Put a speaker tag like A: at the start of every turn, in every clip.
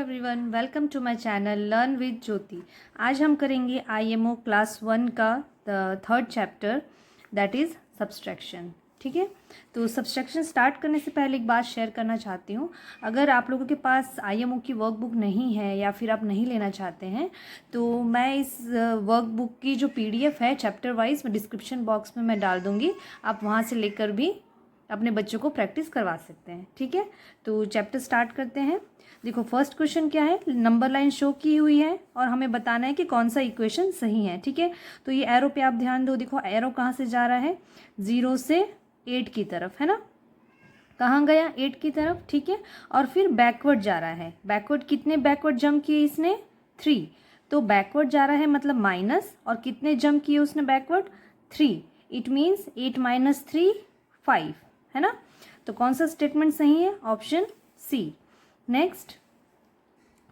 A: Everyone, welcome to my channel learn with Jyoti. आज हम करेंगे IMO क्लास 1 का third chapter that is subtraction. ठीक है, तो सब्सट्रैक्शन स्टार्ट करने से पहले एक बात शेयर करना चाहती हूँ। अगर आप लोगों के पास IMO की वर्कबुक नहीं है या फिर आप नहीं लेना चाहते हैं तो मैं इस वर्कबुक की जो PDF है चैप्टर वाइज मैं डिस्क्रिप्शन बॉक्स में मैं डाल दूँगी। आप वहाँ से लेकर भी अपने बच्चों को प्रैक्टिस करवा सकते हैं। ठीक है, तो चैप्टर स्टार्ट करते हैं। देखो फर्स्ट क्वेश्चन क्या है, नंबर लाइन शो की हुई है और हमें बताना है कि कौन सा इक्वेशन सही है। ठीक है, तो ये एरो पे आप ध्यान दो। देखो एरो कहाँ से जा रहा है, 0 से 8 की तरफ, है ना। कहाँ गया, 8 की तरफ। ठीक है, और फिर बैकवर्ड जा रहा है। बैकवर्ड कितने बैकवर्ड जंप किए इसने, 3। तो बैकवर्ड जा रहा है मतलब माइनस, और कितने जंप किए उसने बैकवर्ड, 3। इट मीन्स 8 - 3 5, है ना। तो कौन सा स्टेटमेंट सही है, option C. Next,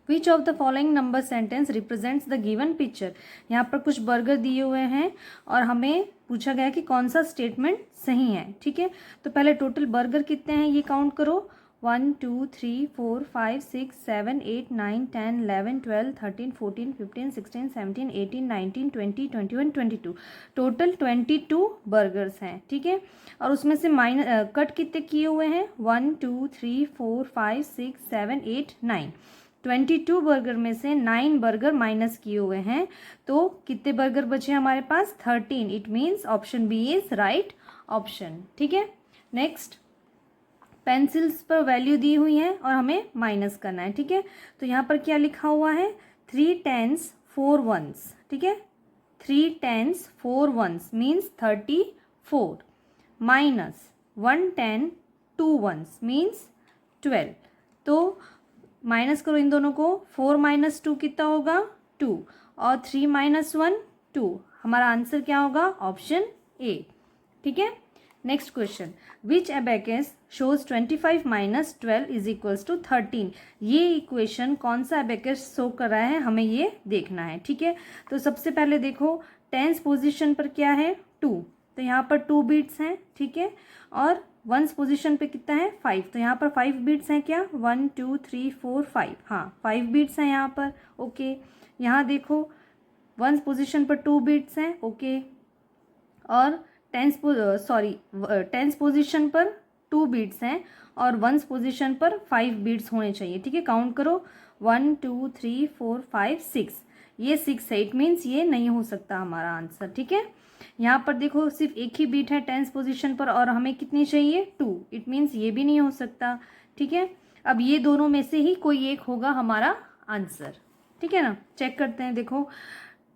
A: which of the following number sentence represents the given picture. यहाँ पर कुछ बर्गर दिए हुए हैं और हमें पूछा गया कि कौन सा स्टेटमेंट सही है। ठीक है, तो पहले टोटल बर्गर कितने हैं ये काउंट करो, 1 2 3 4 5 6 7 8 9 10 11 12 13 14 15 16 17 18 19 20 21 22, टोटल 22 बर्गर्स हैं। ठीक है, और उसमें से कट कितने किए हुए हैं, 1 2 3 4 5 6 7 8 9, 22 बर्गर में से 9 बर्गर माइनस किए हुए हैं, तो कितने बर्गर बचे हमारे पास, 13। It means option B is right option. ठीक है, नेक्स्ट, पेंसिल्स पर वैल्यू दी हुई है और हमें माइनस करना है। ठीक है, तो यहाँ पर क्या लिखा हुआ है, 3 10s 4 1s। ठीक है, 3 10s 4 1s means 34, minus 1 10 2 1s means 12। तो माइनस करो इन दोनों को, 4 - 2 कितना होगा, 2, और 3 - 1 2। हमारा आंसर क्या होगा, ऑप्शन ए। ठीक है, next question, which abacus shows 25 - 12 is equals to 13। ये इक्वेशन कौन सा एबेकस शो कर रहा है, हमें ये देखना है। ठीक है, तो सबसे पहले देखो टेंस पोजीशन पर क्या है, 2, तो यहाँ पर 2 बीट्स हैं। ठीक है, और वंस पोजीशन पे कितना है, 5, तो यहाँ पर 5 बीट्स हैं क्या, 1 2 3 4 5, हाँ 5 बीट्स हैं यहाँ पर। ओके, यहाँ देखो वंस पोजीशन पर 2 बीट्स हैं। ओके, और टेंस पोजीशन पर 2 बीट्स हैं और वंस पोजीशन पर 5 बीट्स होने चाहिए। ठीक है, काउंट करो, 1 2 3 4 5 6, ये 6 है। इट मीन्स ये नहीं हो सकता हमारा आंसर। ठीक है, यहाँ पर देखो सिर्फ एक ही बीट है टेंस पोजीशन पर और हमें कितनी चाहिए, 2। इट मीन्स ये भी नहीं हो सकता। ठीक है, अब ये दोनों में से ही कोई एक होगा हमारा आंसर। ठीक है ना, चेक करते हैं। देखो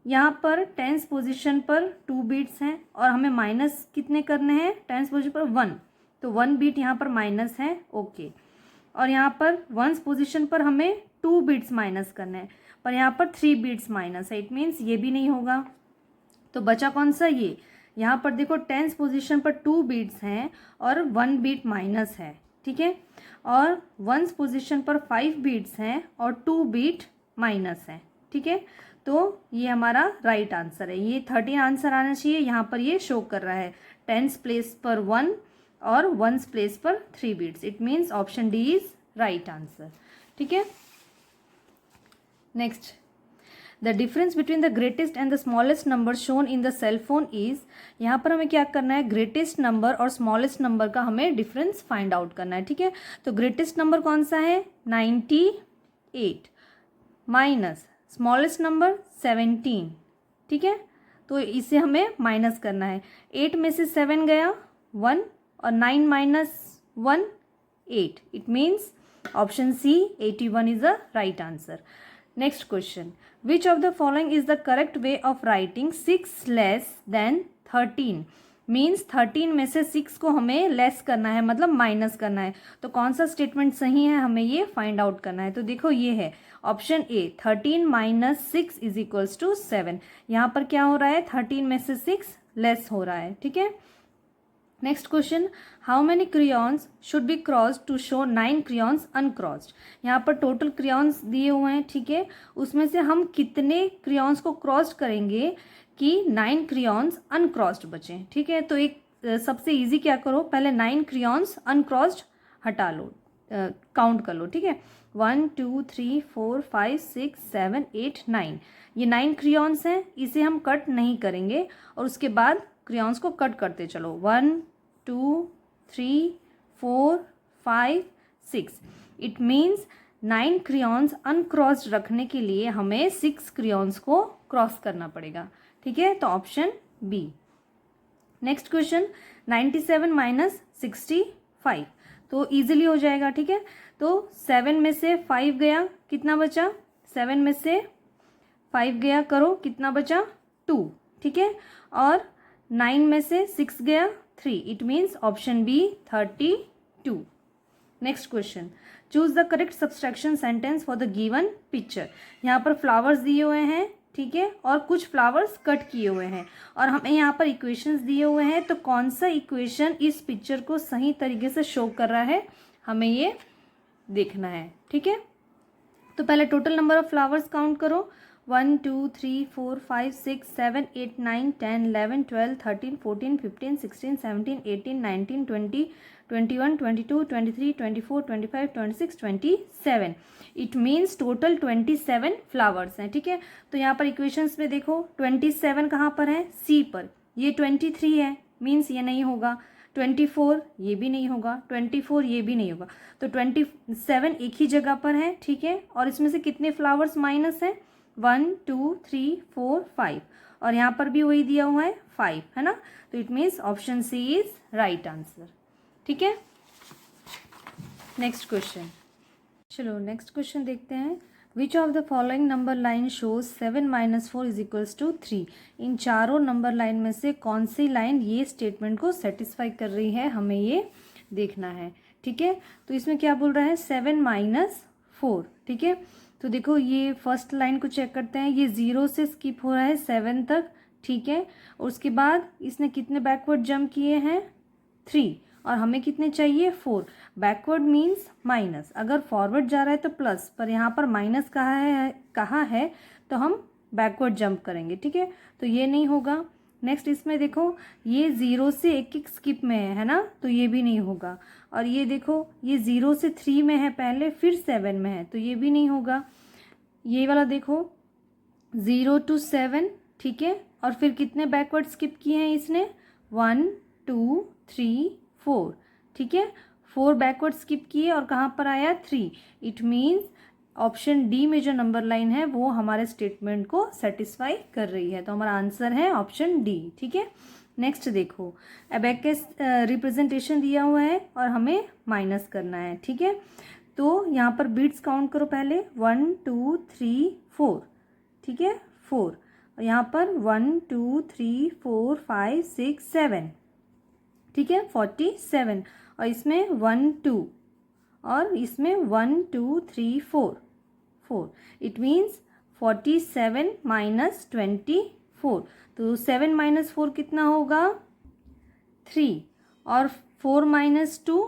A: यहाँ पर टेंस पोजीशन पर 2 बीट्स हैं और हमें माइनस कितने करने हैं, टेंस पोजीशन पर 1, तो 1 बीट यहाँ पर माइनस है। ओके, और यहाँ पर वंस पोजीशन पर हमें 2 बीट्स माइनस करने हैं, पर यहाँ पर 3 बीट्स माइनस है। इट मीन्स ये भी नहीं होगा। तो बचा कौन सा, ये। यहाँ पर देखो टेंस पोजीशन पर 2 बीट्स हैं और 1 बीट माइनस है। ठीक है, और वंस पोजीशन पर 5 बीट्स हैं और 2 बीट माइनस है। ठीक है, तो ये हमारा राइट आंसर है। ये 13 आंसर आना चाहिए। यहाँ पर ये शो कर रहा है टेंस प्लेस पर 1 और वंस प्लेस पर 3 beats. It means option D is right answer. ठीक है, next, the difference between the greatest and the smallest number shown in the cell phone is. यहाँ पर हमें क्या करना है, ग्रेटेस्ट नंबर और स्मॉलेस्ट नंबर का हमें डिफरेंस फाइंड आउट करना है। ठीक है, तो ग्रेटेस्ट नंबर कौन सा है, 98 माइनस स्मॉलेस्ट नंबर 17। ठीक है, तो इसे हमें माइनस करना है। 8 में से 7 गया 1 और 9 - 1 8। It means option C 81 is the right answer. Next question, which of the following is the correct way of writing 6 less than 13। Means 13 में से 6 को हमें लेस करना है, मतलब माइनस करना है। तो कौन सा स्टेटमेंट सही है, हमें ये फाइंड आउट करना है। तो देखो ये है option A, 13 - 6 is equals to 7। यहाँ पर क्या हो रहा है, 13 में से 6 लेस हो रहा है। ठीक है, next question, how many crayons should be crossed to show 9 crayons uncrossed. यहाँ पर टोटल क्रियॉन्स दिए हुए हैं। ठीक है, उसमें से हम कितने क्रियॉन्स को क्रॉस करेंगे कि 9 क्रियॉन्स अनक्रॉस्ड बचे। ठीक है, तो एक सबसे इजी क्या करो, पहले 9 क्रियॉन्स अनक्रॉस्ड हटा लो। काउंट कर लो, ठीक है। 1 2 3 4 5 6 7 8 9, ये 9 क्रियॉन्स हैं, इसे हम कट नहीं करेंगे और उसके बाद क्रियॉन्स को कट करते चलो। 1 2 3 4 5 6, इट मीन्स 9 क्रियॉन्स अनक्रॉस्ड रखने के लिए हमें 6 क्रियॉन्स को क्रॉस करना पड़ेगा, ठीक है। तो option B. Next question, 97 minus 65, तो इजीली हो जाएगा, ठीक है। तो 7 में से 5 गया, कितना बचा? 7 में से 5 गया, करो कितना बचा? 2, ठीक है। और 9 में से 6 गया, 3, it means option B 32। Next question, choose the correct subtraction sentence for the given picture. यहाँ पर फ्लावर्स दिए हुए हैं, ठीक है, और कुछ फ्लावर्स कट किए हुए हैं और हमें यहाँ पर इक्वेशंस दिए हुए हैं। तो कौन सा इक्वेशन इस पिक्चर को सही तरीके से शो कर रहा है, हमें ये देखना है, ठीक है। तो पहले total number of flowers count करो। 1 2 3 4 5 6 7 8 9 10 11 12 13 14 15 16 17 18 19 20 21 22 23 24 25 26 27, इट मीन्स टोटल 27 फ्लावर्स हैं, ठीक है। तो यहाँ पर इक्वेशंस में देखो 27 कहाँ पर है? सी पर। ये 23 है, मीन्स ये नहीं होगा। 24 ये भी नहीं होगा, 24 ये भी नहीं होगा। तो 27 एक ही जगह पर है, ठीक है। और इसमें से कितने फ्लावर्स माइनस है? 1 2 3 4 5, और यहाँ पर भी वही दिया हुआ है 5, है ना। तो it means option C is right answer, ठीक है। नेक्स्ट क्वेश्चन, चलो नेक्स्ट क्वेश्चन देखते हैं। Which of the following number line shows 7 minus 4 is equals to 3। इन चारों नंबर लाइन में से कौन सी लाइन ये स्टेटमेंट को सेटिस्फाई कर रही है, हमें ये देखना है, ठीक है। तो इसमें क्या बोल रहा है? 7 माइनस 4, ठीक है। तो देखो ये फर्स्ट लाइन को चेक करते हैं, ये 0 से स्किप हो रहा है 7 तक, ठीक है। और उसके बाद इसने कितने बैकवर्ड जंप किए हैं? 3, और हमें कितने चाहिए? 4। बैकवर्ड मीन्स माइनस, अगर फॉरवर्ड जा रहा है तो प्लस, पर यहाँ पर माइनस कहाँ है तो हम बैकवर्ड जंप करेंगे, ठीक है। तो ये नहीं होगा। नेक्स्ट इसमें देखो ये 0 से एक स्किप में है ना, तो ये भी नहीं होगा। और ये देखो ये 0 से 3 में है पहले, फिर 7 में है, तो ये भी नहीं होगा। ये वाला देखो 0 to 7, ठीक है। और फिर कितने बैकवर्ड स्किप किए हैं इसने? 1 2 3 4, ठीक है। 4 बैकवर्ड स्किप किए और कहाँ पर आया? 3। इट मीन्स ऑप्शन डी में जो नंबर लाइन है वो हमारे स्टेटमेंट को सेटिस्फाई कर रही है, तो हमारा आंसर है ऑप्शन डी, ठीक है। नेक्स्ट देखो, अबेकस रिप्रेजेंटेशन दिया हुआ है और हमें माइनस करना है, ठीक है। तो यहाँ पर बीट्स काउंट करो पहले, 1 2 3 4, ठीक है, 4। और यहाँ पर 1 2 3 4 5 6 7, ठीक है, 47। और इसमें 1 2, और इसमें 1 2 3 4 4, इट मीन्स 47 माइनस 24। तो 7 माइनस 4 कितना होगा? 3, और 4 माइनस 2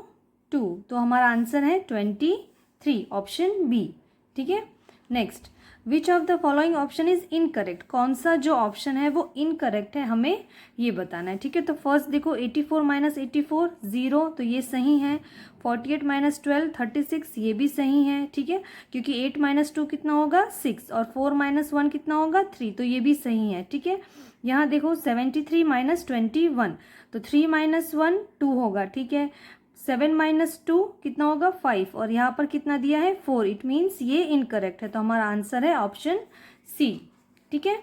A: 2, तो हमारा आंसर है 23, ऑप्शन बी, ठीक है। Next, which of the following option is incorrect. कौन सा जो ऑप्शन है वो इनकरेक्ट है, हमें ये बताना है, ठीक है। तो फर्स्ट देखो 84 माइनस 84 0, तो ये सही है। 48 माइनस 12 36, ये भी सही है, ठीक है, क्योंकि 8 माइनस 2 कितना होगा? 6, और 4 माइनस 1 कितना होगा? 3, तो ये भी सही है, ठीक है। यहाँ देखो 73 माइनस 21, तो 3 माइनस 1 2 होगा, ठीक है। 7 माइनस 2 कितना होगा? 5, और यहाँ पर कितना दिया है? 4, इट मीन्स ये इनकरेक्ट है, तो हमारा आंसर है ऑप्शन सी, ठीक है।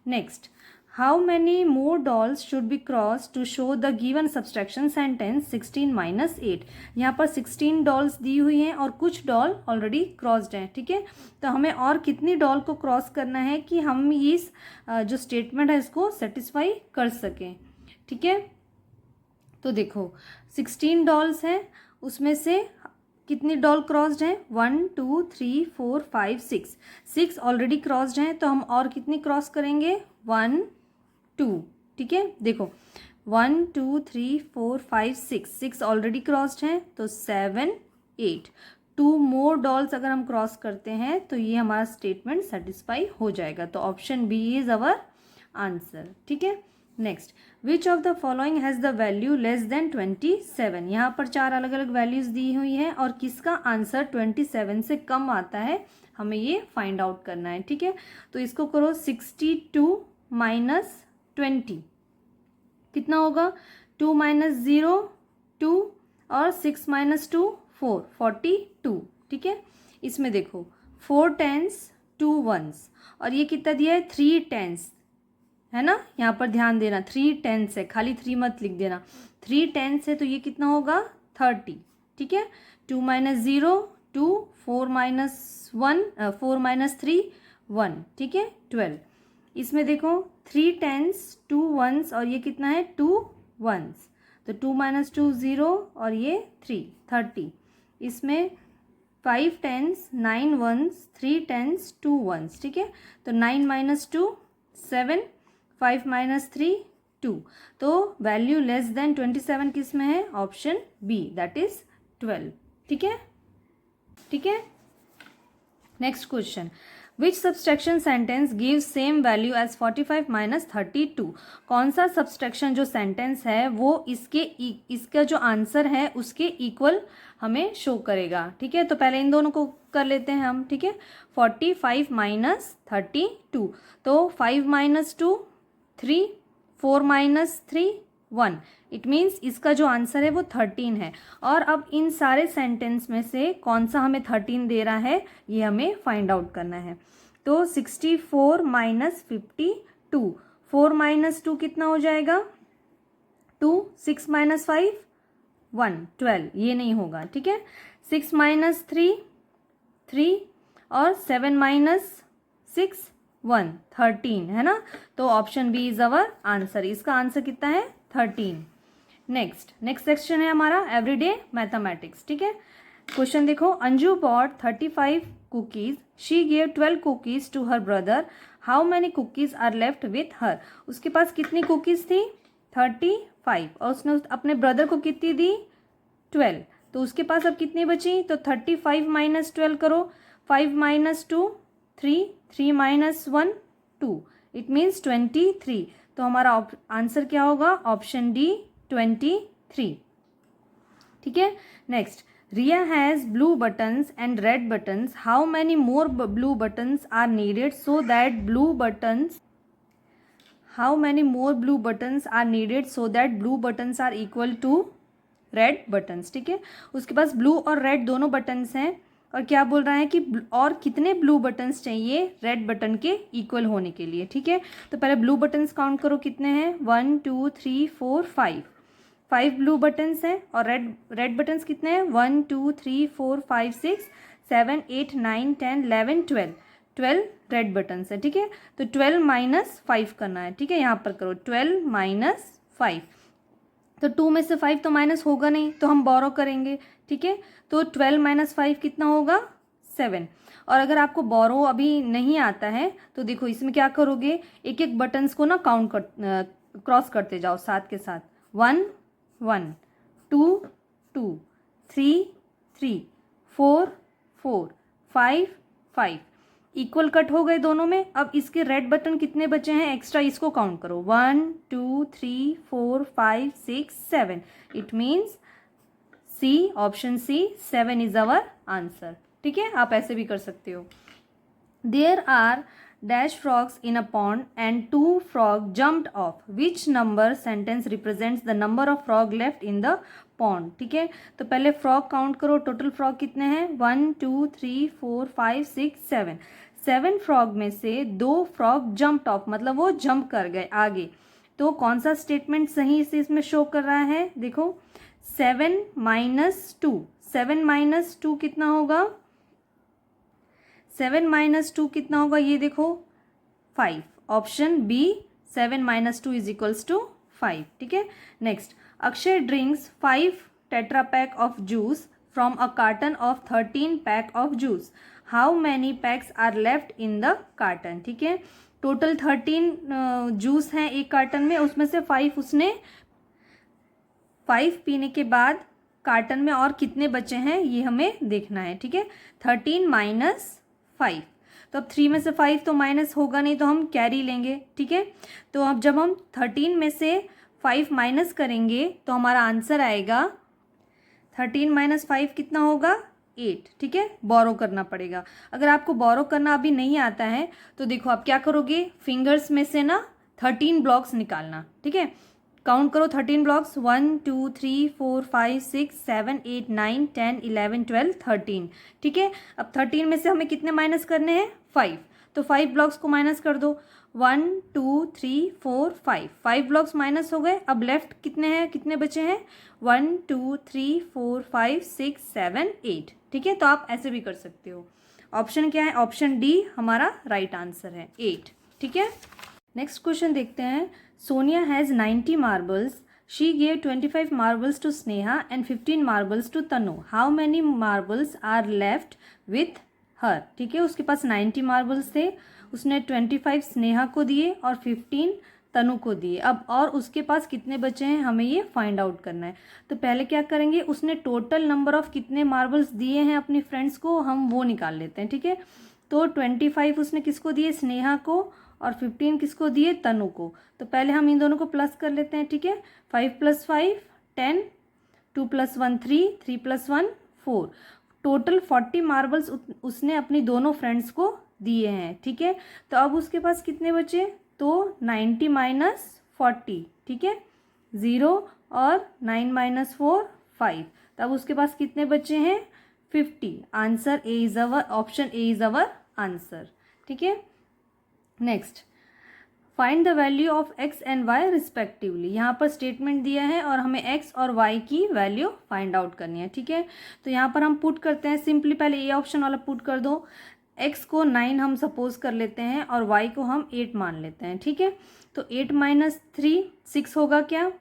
A: Next, how many more dolls should be cross to show the given subtraction sentence 16 minus 8। यहाँ पर 16 डॉल्स दी हुई हैं और कुछ डॉल ऑलरेडी क्रॉस्ड हैं, ठीक है। तो हमें और कितनी डॉल को क्रॉस करना है कि हम इस जो स्टेटमेंट है इसको सेटिस्फाई कर सकें, ठीक है। तो देखो 16 डॉल्स हैं, उसमें से कितनी डॉल क्रॉस्ड हैं? 1 2 3 4 5 6 ऑलरेडी क्रॉस्ड हैं, तो हम और कितनी क्रॉस करेंगे? 1 2, ठीक है। देखो 1 2 3 4 5 6 ऑलरेडी क्रॉस्ड हैं, तो 7 8, 2 मोर डॉल्स अगर हम क्रॉस करते हैं तो ये हमारा स्टेटमेंट सेटिस्फाई हो जाएगा, तो option B is our answer, ठीक है। Next, which of the following has the value less than 27। यहाँ पर 4 अलग अलग वैल्यूज़ दी हुई हैं और किसका आंसर 27 से कम आता है हमें ये फाइंड आउट करना है। ठीक है, तो इसको करो 62 माइनस 20 कितना होगा, 2 माइनस 0 2 और 6 माइनस 2 4 42। ठीक है, इसमें देखो 4 टेंस 2 वंस और ये कितना दिया है 3 टेंस है ना, यहाँ पर ध्यान देना 3 टेंस है, खाली 3 मत लिख देना, 3 टेंस है तो ये कितना होगा 30। ठीक है, 2 माइनस 0 2 4 माइनस 1 4 माइनस 3 1। ठीक है, 12। इसमें देखो 3 टेंस 2 वंस और ये कितना है 2 वंस, तो 2 माइनस 2 0 और ये 3 30। इसमें 5 टेंस 9 वंस 3 टेंस 2 वंस। ठीक है, तो 9 माइनस 2 7 5 माइनस 3 2, तो वैल्यू लेस देन 27 किस में है, ऑप्शन बी दैट इज 12। ठीक है, ठीक है। Next question, which subtraction sentence gives same value as 45 minus 32। कौन सा सब्सट्रैक्शन जो सेंटेंस है वो इसका जो आंसर है उसके इक्वल हमें शो करेगा। ठीक है, तो पहले इन दोनों को कर लेते हैं हम। ठीक है, 45 माइनस 32, तो 5 माइनस 2 3 4 माइनस 3 1, इट मीन्स इसका जो आंसर है वो 13 है। और अब इन सारे सेंटेंस में से कौन सा हमें 13 दे रहा है ये हमें फाइंड आउट करना है। तो 64 माइनस 52, 4 माइनस 2 कितना हो जाएगा 2, 6 माइनस 5 1 12, ये नहीं होगा। ठीक है, 6 माइनस 3 3 और 7 माइनस 6 1 13 है ना, तो option B is our answer. इसका आंसर कितना है 13। नेक्स्ट सेक्शन है हमारा एवरीडे मैथमेटिक्स। ठीक है, क्वेश्चन देखो, Anju bought 35 cookies, she give 12 cookies to her brother, how many cookies are left with her. उसके पास कितनी कुकीज थी 35 और उसने अपने ब्रदर को कितनी दी 12, तो उसके पास अब कितनी बची, तो 35 माइनस 12 करो, 5 माइनस 2 3 3 माइनस 1 2, इट मीन्स 23। तो हमारा आंसर क्या होगा, ऑप्शन डी 23। ठीक है, next, Riya has blue buttons and red buttons, how many more blue buttons are needed so that blue buttons are equal to red buttons. ठीक है, उसके पास ब्लू और रेड दोनों बटन्स हैं और क्या बोल रहा है कि और कितने ब्लू बटन्स चाहिए रेड बटन के इक्वल होने के लिए। ठीक है, तो पहले ब्लू बटन्स काउंट करो कितने हैं 1 2 3 4 5 ब्लू बटन्स हैं और रेड बटन्स कितने हैं 1 2 3 4 5 6 7 8 9 10 11 12 रेड बटन्स है। ठीक है, तो 12 माइनस 5 करना है। ठीक है, यहाँ पर करो 12 माइनस 5, तो 2 में से 5 तो माइनस होगा नहीं तो हम बोरो करेंगे। ठीक है, तो 12 माइनस 5 कितना होगा 7। और अगर आपको बोरो अभी नहीं आता है तो देखो इसमें क्या करोगे, एक एक बटन्स को ना क्रॉस करते जाओ साथ के साथ, 1 1 2 2 3 3 4 4 5 5, इक्वल कट हो गए दोनों में। अब इसके रेड बटन कितने बचे हैं एक्स्ट्रा, इसको काउंट करो 1 2 3 4 5 6 7, it means C, option C 7 is our answer. ठीक है, आप ऐसे भी कर सकते हो। There are dash frogs in a pond and 2 frog jumped off, which number sentence represents the number of frog left in the pond. ठीक है, तो पहले फ्रॉग काउंट करो, टोटल फ्रॉग कितने हैं 1 2 3 4 5 6 7, 7 फ्रॉग में से 2 फ्रॉग जम्प्ड ऑफ मतलब वो जंप कर गए आगे, तो कौन सा स्टेटमेंट सही से इसमें शो कर रहा है, देखो 7 माइनस 2, 7 माइनस 2 कितना होगा 7 माइनस 2 कितना होगा, ये देखो 5, option B 7 minus 2 is equals to 5। ठीक है, next, Akshay drinks 5 tetra pack of juice from a carton of 13 pack of juice, how many packs are left in the carton. ठीक है, टोटल 13 जूस हैं एक कार्टन में, उसमें से 5 उसने 5 पीने के बाद कार्टन में और कितने बचे हैं ये हमें देखना है। ठीक है, 13 माइनस 5, तो अब 3 में से 5 तो माइनस होगा नहीं, तो हम कैरी लेंगे, ठीक है। तो अब जब हम 13 में से 5 माइनस करेंगे तो हमारा आंसर आएगा 13 माइनस 5 कितना होगा 8, ठीक है। बोरो करना पड़ेगा। अगर आपको बोरो करना अभी नहीं आता है तो देखो आप क्या करोगे, फिंगर्स में से ना 13 ब्लॉक्स निकालना, ठीक है। काउंट करो 13 ब्लॉक्स, 1 2 3 4 5 6 7 8 9 10 11 12 13, ठीक है। अब 13 में से हमें कितने माइनस करने हैं 5, तो 5 ब्लॉक्स को माइनस कर दो, 1 2 3 4 5 ब्लॉक्स माइनस हो गए। अब लेफ्ट कितने हैं, कितने बचे हैं 1 2 3 4 5 6 7 8, ठीक है। तो आप ऐसे भी कर सकते हो। ऑप्शन क्या है, ऑप्शन डी हमारा राइट आंसर है 8, ठीक है। नेक्स्ट क्वेश्चन देखते हैं। Sonia has 90 marbles, she gave 25 marbles to Sneha and 15 marbles to Tanu, how many marbles are left with her, ठीक है। उसके पास 90 मार्बल्स थे, उसने 25 स्नेहा को दिए और 15 तनु को दिए। अब और उसके पास कितने बचे हैं हमें ये फाइंड आउट करना है। तो पहले क्या करेंगे, उसने टोटल नंबर ऑफ कितने मार्बल्स दिए हैं अपनी फ्रेंड्स को हम वो निकाल लेते हैं, ठीक है। तो 25 उसने किसको दिए, स्नेहा को, और 15 किसको दिए, तनु को। तो पहले हम इन दोनों को प्लस कर लेते हैं, ठीक है। 5 + 5 10, 2 + 1 3, 3 + 1 4, टोटल 40 मार्बल्स उसने अपनी दोनों फ्रेंड्स को दिए हैं, ठीक है। तो अब उसके पास कितने बचे, तो 90 माइनस 40, ठीक है, 0, और 9 - 4 5, तब उसके पास कितने बचे हैं 50। Answer A is our, option A is our answer, ठीक है। Next, find the value of x and y respectively. यहाँ पर स्टेटमेंट दिया है और हमें x और y की वैल्यू फाइंड आउट करनी है, ठीक है। तो यहाँ पर हम पुट करते हैं सिंपली, पहले ए ऑप्शन वाला पुट कर दो। x को 9 हम सपोज कर लेते हैं और y को हम 8 मान लेते हैं, ठीक है। तो 8 - 3 6 होगा क्या,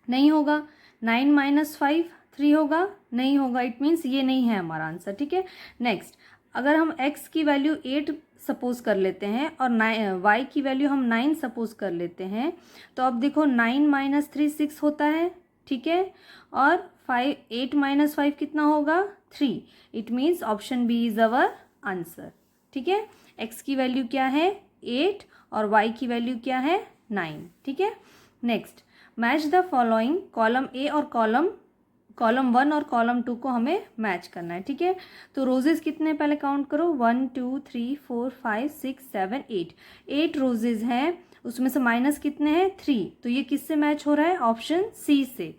A: नहीं होगा। 9 - 5 3 होगा, नहीं होगा। इट मीन्स ये नहीं है हमारा आंसर, ठीक है। नेक्स्ट, अगर हम x की वैल्यू 8 सपोज कर लेते हैं और y की वैल्यू हम 9 सपोज कर लेते हैं, तो अब देखो 9 - 3 6 होता है, ठीक है। और 8 - 5 कितना होगा 3। It means option B is our answer, ठीक है। x की वैल्यू क्या है 8 और y की वैल्यू क्या है 9, ठीक है। Next, match the following, column A और कॉलम 1 और कॉलम 2 को हमें मैच करना है, ठीक है। तो रोजेस कितने पहले काउंट करो, 1 2 3 4 5 6 7 8 रोजेज हैं, उसमें से माइनस कितने हैं 3, तो ये किससे मैच हो रहा है, ऑप्शन सी से।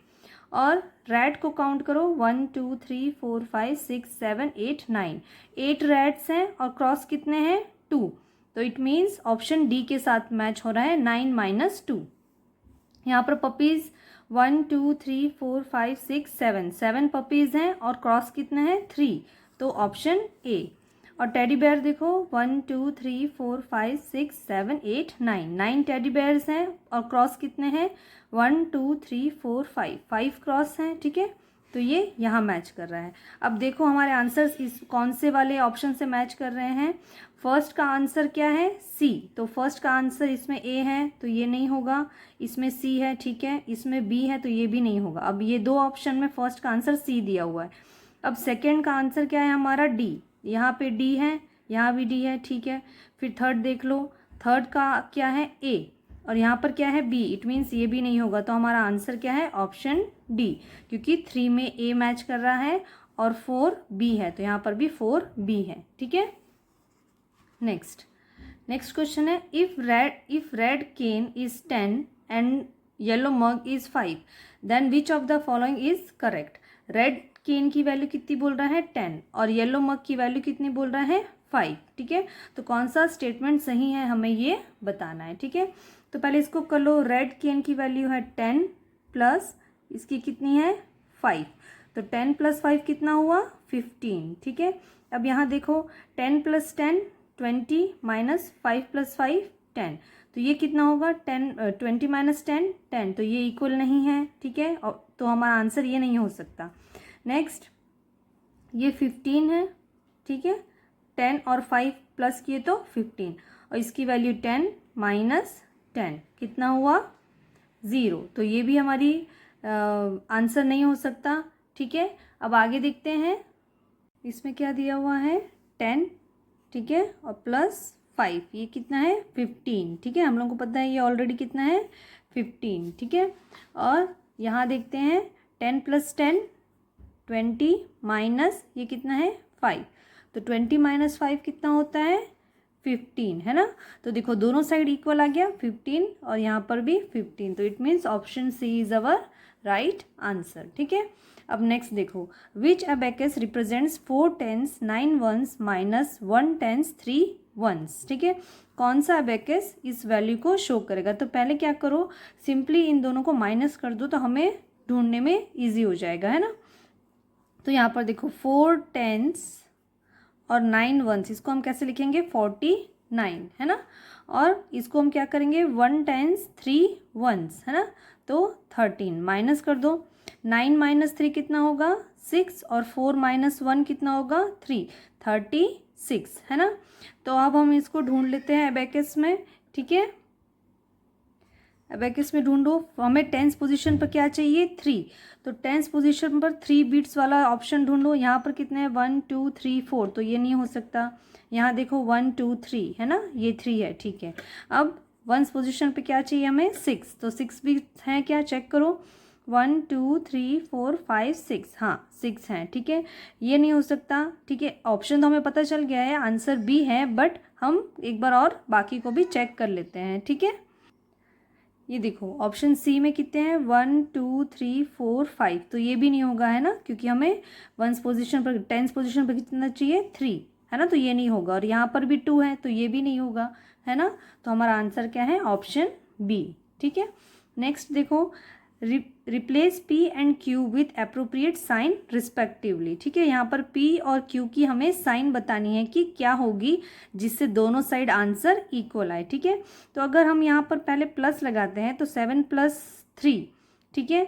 A: और रेड को काउंट करो, 1 2 3 4 5 6 7 8 9, 8 रेड्स हैं और क्रॉस कितने हैं 2, तो इट मीन्स ऑप्शन डी के साथ मैच हो रहा है 9 - 2। यहाँ पर पपीज 1 2 3 4 5 6 7 पपीज हैं और क्रॉस कितने हैं 3, तो ऑप्शन ए। और टेडी बेयर देखो 1 2 3 4 5 6 7 8 9 टेडी बेयर्स हैं और क्रॉस कितने हैं 1 2 3 4 5 क्रॉस हैं, ठीक है। तो ये यहाँ मैच कर रहा है। अब देखो हमारे आंसर्स इस कौन से वाले ऑप्शन से मैच कर रहे हैं। फर्स्ट का आंसर क्या है सी, तो फर्स्ट का आंसर इसमें ए है तो ये नहीं होगा, इसमें सी है, ठीक है, इसमें बी है तो ये भी नहीं होगा। अब ये दो ऑप्शन में फर्स्ट का आंसर सी दिया हुआ है। अब सेकेंड का आंसर क्या है हमारा डी, यहाँ पे डी है, यहाँ भी डी है, ठीक है। फिर थर्ड देख लो, थर्ड का क्या है ए और यहाँ पर क्या है बी, इट मीन्स ये भी नहीं होगा। तो हमारा आंसर क्या है ऑप्शन डी, क्योंकि 3 में ए मैच कर रहा है और 4 बी है, तो यहाँ पर भी 4 बी है, ठीक है। नेक्स्ट क्वेश्चन है, if red can is 10 and yellow mug is 5 then which of the following is correct. Red can की वैल्यू कितनी बोल रहा है 10 और येलो मग की वैल्यू कितनी बोल रहा है 5, ठीक है। तो कौन सा स्टेटमेंट सही है हमें ये बताना है, ठीक है। तो पहले इसको कर लो, रेड केन की वैल्यू है 10 प्लस इसकी कितनी है 5, तो 10 + 5 कितना हुआ 15, ठीक है। अब यहाँ देखो 10 + 10 20 माइनस 5 + 5 10, तो ये कितना होगा 20 - 10 10, तो ये इक्वल नहीं है, ठीक है। और तो हमारा आंसर ये नहीं हो सकता। नेक्स्ट, ये 15 है, ठीक है, 10 और 5 प्लस किए तो 15 और इसकी वैल्यू 10 माइनस 10 कितना हुआ 0, तो ये भी हमारी आंसर नहीं हो सकता, ठीक है। अब आगे देखते हैं, इसमें क्या दिया हुआ है 10, ठीक है, और +5 ये कितना है 15, ठीक है, हम लोग को पता है ये ऑलरेडी कितना है 15, ठीक है। और यहाँ देखते हैं 10 + 10 20 माइनस ये कितना है 5, तो 20 - 5 कितना होता है 15, है ना। तो देखो दोनों साइड इक्वल आ गया 15 और यहाँ पर भी 15, तो it means option C is our right answer, ठीक है। अब नेक्स्ट देखो, विच abacus represents 4 10s 9 1s minus 1 10s 3 1s, ठीक है। कौन सा अबेकस इस वैल्यू को शो करेगा। तो पहले क्या करो, सिंपली इन दोनों को माइनस कर दो तो हमें ढूंढने में ईजी हो जाएगा, है ना। तो यहाँ पर देखो 4 10s और 9 1s, इसको हम कैसे लिखेंगे 49, है ना। और इसको हम क्या करेंगे 1 10s 3 1s, है ना, तो 13 माइनस कर दो। 9 - 3 कितना होगा 6 और 4 - 1 कितना होगा 3, 36, है ना। तो अब हम इसको ढूंढ लेते हैं अबेकस में, ठीक है। अबेकस में ढूंढो, हमें 10th पोजीशन पर क्या चाहिए 3, तो 10th पोजीशन पर 3 बिट्स वाला ऑप्शन ढूंढो। यहाँ पर कितने हैं 1 2 3 4, तो ये नहीं हो सकता। यहाँ देखो 1 2 3, है ना, ये 3 है, ठीक है। अब 1st पोजीशन पे क्या चाहिए हमें 6, तो 6 भी हैं क्या, चेक करो 1 2 3 4 5 6, हाँ 6 हैं, ठीक है। ये नहीं हो सकता, ठीक है। ऑप्शन तो हमें पता चल गया है, आंसर बी है, बट हम एक बार और बाकी को भी चेक कर लेते हैं, ठीक है। ये देखो ऑप्शन सी में कितने हैं 1 2 3 4 5, तो ये भी नहीं होगा, है ना, क्योंकि हमें 1st पोजीशन पर 10th पोजीशन पर कितना चाहिए 3, है ना, तो ये नहीं होगा। और यहाँ पर भी 2 है, तो ये भी नहीं होगा, है ना। तो हमारा आंसर क्या है ऑप्शन बी, ठीक है। नेक्स्ट देखो, replace P and Q with appropriate sign respectively, ठीक है। यहाँ पर P और Q की हमें साइन बतानी है कि क्या होगी जिससे दोनों साइड आंसर इक्वल आए, ठीक है। तो अगर हम यहाँ पर पहले प्लस लगाते हैं तो 7 + 3, ठीक है,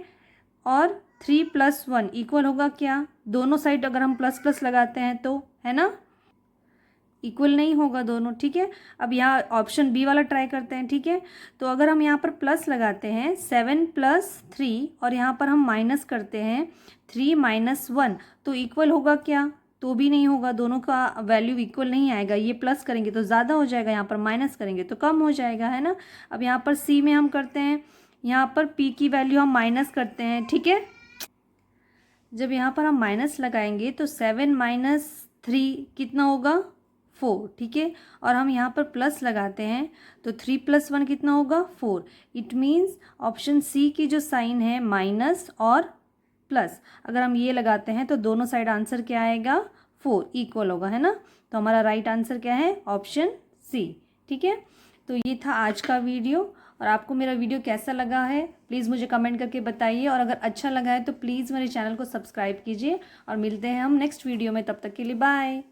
A: और 3 + 1 इक्वल होगा क्या, दोनों साइड अगर हम प्लस प्लस लगाते हैं तो, है ना, इक्वल नहीं होगा दोनों, ठीक है। अब यहाँ ऑप्शन बी वाला ट्राई करते हैं, ठीक है। तो अगर हम यहाँ पर प्लस लगाते हैं 7 + 3 और यहाँ पर हम माइनस करते हैं 3 - 1, तो इक्वल होगा क्या, तो भी नहीं होगा, दोनों का वैल्यू इक्वल नहीं आएगा। ये प्लस करेंगे तो ज़्यादा हो जाएगा, यहाँ पर माइनस करेंगे तो कम हो जाएगा, है ना। अब यहाँ पर सी में हम करते हैं, यहाँ पर पी की वैल्यू हम माइनस करते हैं, ठीक है। जब यहाँ पर हम माइनस लगाएंगे तो 7 - 3 कितना होगा 4, ठीक है। और हम यहाँ पर प्लस लगाते हैं तो 3 + 1 कितना होगा 4। इट मीन्स ऑप्शन सी की जो साइन है माइनस और प्लस, अगर हम ये लगाते हैं तो दोनों साइड आंसर क्या आएगा 4 इक्वल होगा, है ना। तो हमारा राइट आंसर क्या है ऑप्शन सी, ठीक है। तो ये था आज का वीडियो, और आपको मेरा वीडियो कैसा लगा है प्लीज़ मुझे कमेंट करके बताइए, और अगर अच्छा लगा है तो प्लीज़ मेरे चैनल को सब्सक्राइब कीजिए। और मिलते हैं हम नेक्स्ट वीडियो में, तब तक के लिए बाय।